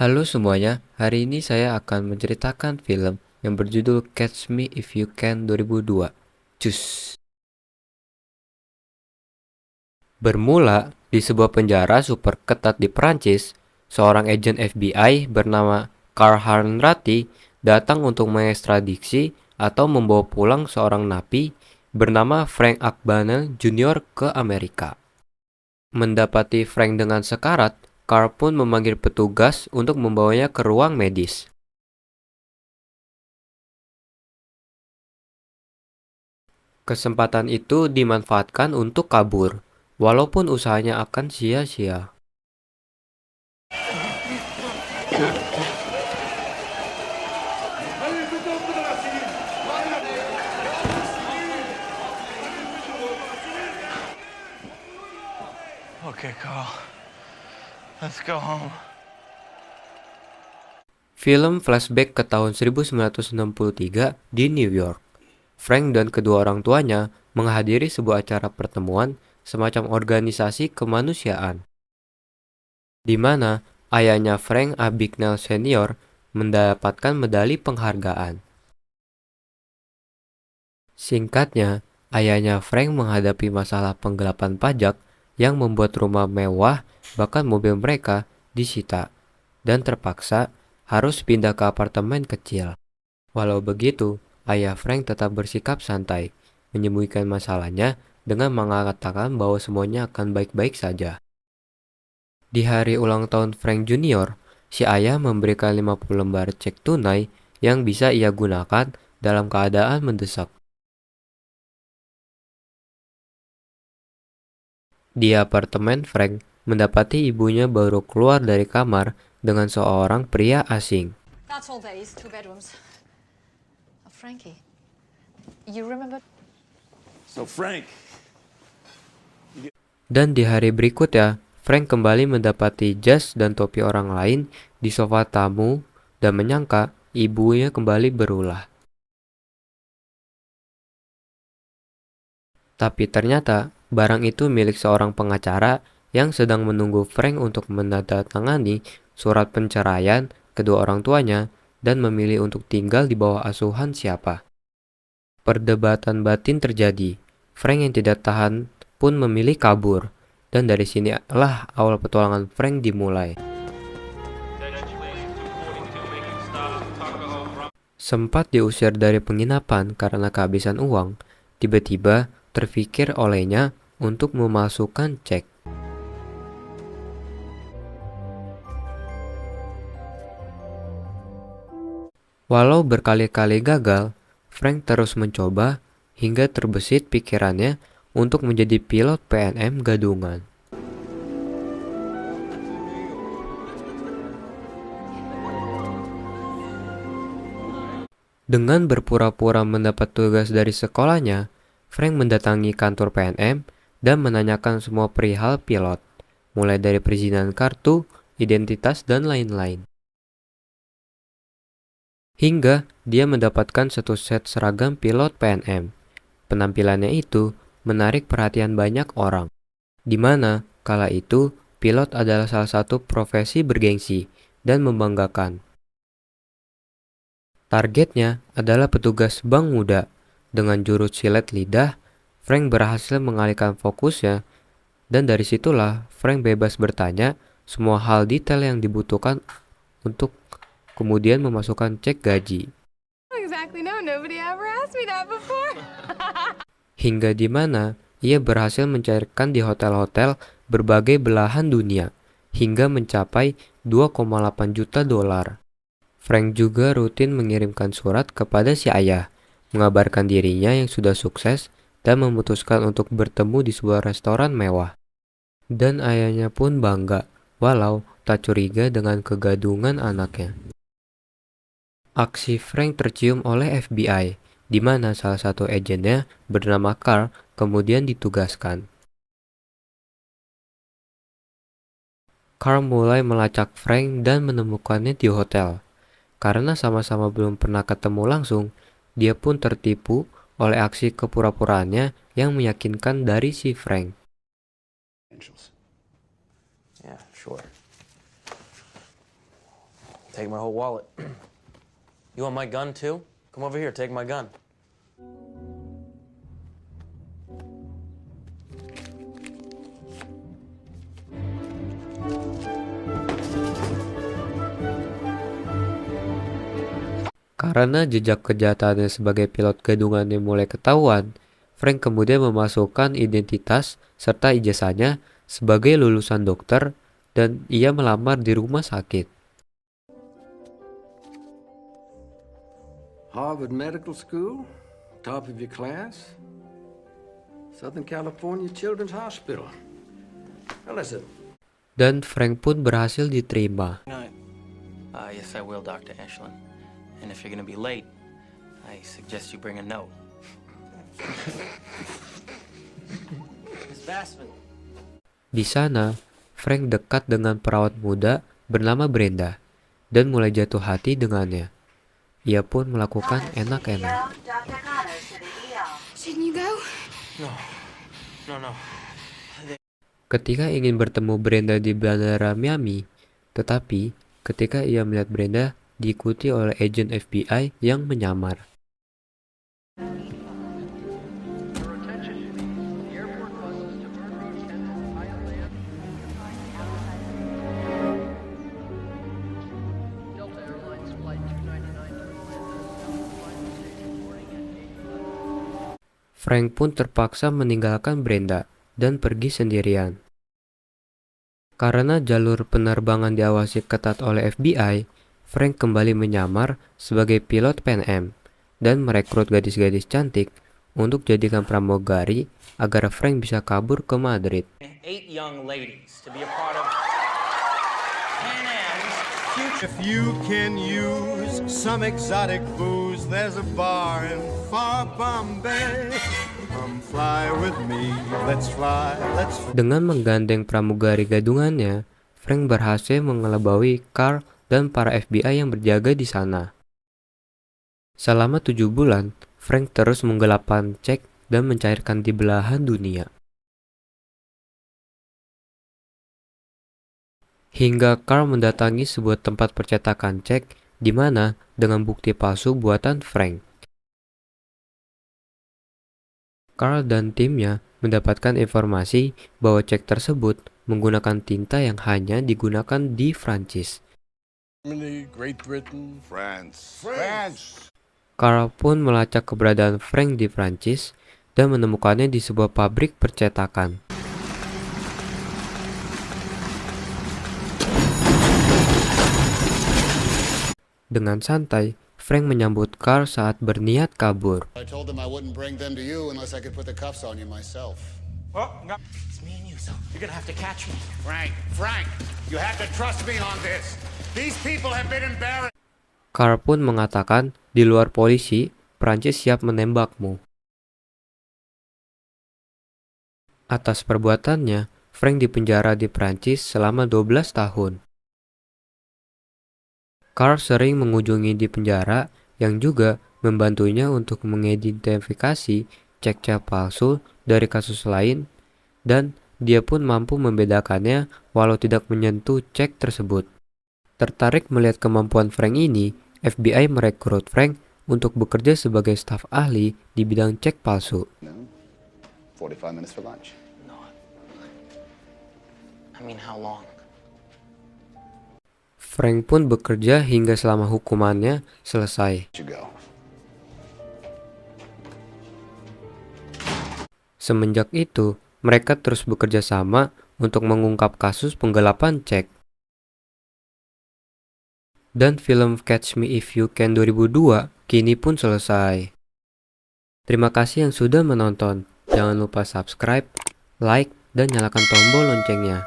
Halo semuanya, hari ini saya akan menceritakan film yang berjudul Catch Me If You Can 2002. Cus. Bermula di sebuah penjara super ketat di Perancis, seorang agen FBI bernama Carl Hanratty datang untuk mengekstradisi atau membawa pulang seorang napi bernama Frank Abagnale Jr. ke Amerika. Mendapati Frank dengan sekarat, Carl pun memanggil petugas untuk membawanya ke ruang medis. Kesempatan itu dimanfaatkan untuk kabur, walaupun usahanya akan sia-sia. Okay, Carl. Let's go home. Film flashback ke tahun 1963 di New York. Frank dan kedua orang tuanya menghadiri sebuah acara pertemuan semacam organisasi kemanusiaan, di mana ayahnya Frank Abagnale Senior mendapatkan medali penghargaan. Singkatnya, ayahnya Frank menghadapi masalah penggelapan pajak yang membuat rumah mewah bahkan mobil mereka disita dan terpaksa harus pindah ke apartemen kecil. Walau begitu, ayah Frank tetap bersikap santai, menyembunyikan masalahnya dengan mengatakan bahwa semuanya akan baik-baik saja. Di hari ulang tahun Frank Junior, si ayah memberikan 50 lembar cek tunai yang bisa ia gunakan dalam keadaan mendesak. Di apartemen Frank mendapati ibunya baru keluar dari kamar dengan seorang pria asing. That's all days, 2 bedrooms. Frankie, you remember? So, Frank. Dan di hari berikutnya, Frank kembali mendapati jas dan topi orang lain di sofa tamu dan menyangka ibunya kembali berulah. Tapi ternyata barang itu milik seorang pengacara yang sedang menunggu Frank untuk menandatangani surat penceraian kedua orang tuanya dan memilih untuk tinggal di bawah asuhan siapa. Perdebatan batin terjadi. Frank yang tidak tahan pun memilih kabur, dan dari sinilah awal petualangan Frank dimulai. Sempat diusir dari penginapan karena kehabisan uang, tiba-tiba terfikir olehnya untuk memasukkan cek. Walau berkali-kali gagal, Frank terus mencoba hingga terbesit pikirannya untuk menjadi pilot PNM gadungan. Dengan berpura-pura mendapat tugas dari sekolahnya, Frank mendatangi kantor PNM dan menanyakan semua perihal pilot, mulai dari perizinan kartu, identitas, dan lain-lain. Hingga dia mendapatkan satu set seragam pilot PNM. Penampilannya itu menarik perhatian banyak orang, di mana kala itu pilot adalah salah satu profesi bergengsi dan membanggakan. Targetnya adalah petugas bank muda. Dengan jurus silet lidah, Frank berhasil mengalihkan fokusnya, dan dari situlah Frank bebas bertanya semua hal detail yang dibutuhkan untuk kemudian memasukkan cek gaji. Exactly, no, nobody ever asked me that before. Hingga di mana ia berhasil mencairkan di hotel-hotel berbagai belahan dunia, hingga mencapai 2,8 juta dolar. Frank juga rutin mengirimkan surat kepada si ayah, mengabarkan dirinya yang sudah sukses dan memutuskan untuk bertemu di sebuah restoran mewah. Dan ayahnya pun bangga, walau tak curiga dengan kegadungan anaknya. Aksi Frank tercium oleh FBI, di mana salah satu agennya bernama Carl kemudian ditugaskan. Carl mulai melacak Frank dan menemukannya di hotel. Karena sama-sama belum pernah ketemu langsung, dia pun tertipu oleh aksi kepura-puraannya yang meyakinkan dari si Frank. Yeah, sure. Take my whole wallet. You want my gun too? Come over here, take my gun. Karena jejak kejahatannya sebagai pilot gadungannya mulai ketahuan, Frank kemudian memasukkan identitas serta ijazahnya sebagai lulusan dokter dan ia melamar di rumah sakit. Harvard Medical School, top of your class. Southern California Children's Hospital. Now listen. Dan Frank pun berhasil diterima. Yes, I will, Dr. Ashlyn. And if you're gonna be late, I suggest you bring a note. Miss Bassman. Di sana, Frank dekat dengan perawat muda bernama Brenda dan mulai jatuh hati dengannya. Ia pun melakukan enak-enak. Shouldn't you go? No. Ketika ingin bertemu Brenda di bandara Miami, tetapi ketika ia melihat Brenda diikuti oleh agen FBI yang menyamar. Frank pun terpaksa meninggalkan Brenda dan pergi sendirian. Karena jalur penerbangan diawasi ketat oleh FBI, Frank kembali menyamar sebagai pilot Pan Am dan merekrut gadis-gadis cantik untuk jadikan pramugari agar Frank bisa kabur ke Madrid. 8 young ladies to be a part of Pan Am's future. If you can use some exotic booze, there's a bar in far Bombay. Come fly with me, let's fly, let's fly. Dengan menggandeng pramugari gadungannya, Frank berhasil mengelabui Carl dan para FBI yang berjaga di sana. Selama 7 bulan, Frank terus menggelapkan cek dan mencairkan di belahan dunia. Hingga Carl mendatangi sebuah tempat percetakan cek di mana dengan bukti palsu buatan Frank. Carl dan timnya mendapatkan informasi bahwa cek tersebut menggunakan tinta yang hanya digunakan di Prancis. Germany, Great Britain, France. Carl pun melacak keberadaan Frank di Prancis dan menemukannya di sebuah pabrik percetakan. Dengan santai, Frank menyambut Carl saat berniat kabur. I told them I wouldn't bring them to you unless I could put the cuffs on you myself. It's me and you, so you're gonna have to catch me. Frank, you have to trust me on this. These people have been embarrassed. Carl pun mengatakan, di luar polisi, Prancis siap menembakmu. Atas perbuatannya, Frank dipenjara di Prancis selama 12 tahun. Carl sering mengunjungi di penjara yang juga membantunya untuk mengidentifikasi cek-cek palsu dari kasus lain dan dia pun mampu membedakannya walau tidak menyentuh cek tersebut. Tertarik melihat kemampuan Frank ini, FBI merekrut Frank untuk bekerja sebagai staf ahli di bidang cek palsu. 45 minutes for lunch. No. I mean, how long? Frank pun bekerja hingga selama hukumannya selesai. You go. Semenjak itu, mereka terus bekerja sama untuk mengungkap kasus penggelapan cek. Dan film Catch Me If You Can 2002 kini pun selesai. Terima kasih yang sudah menonton. Jangan lupa subscribe, like, dan nyalakan tombol loncengnya.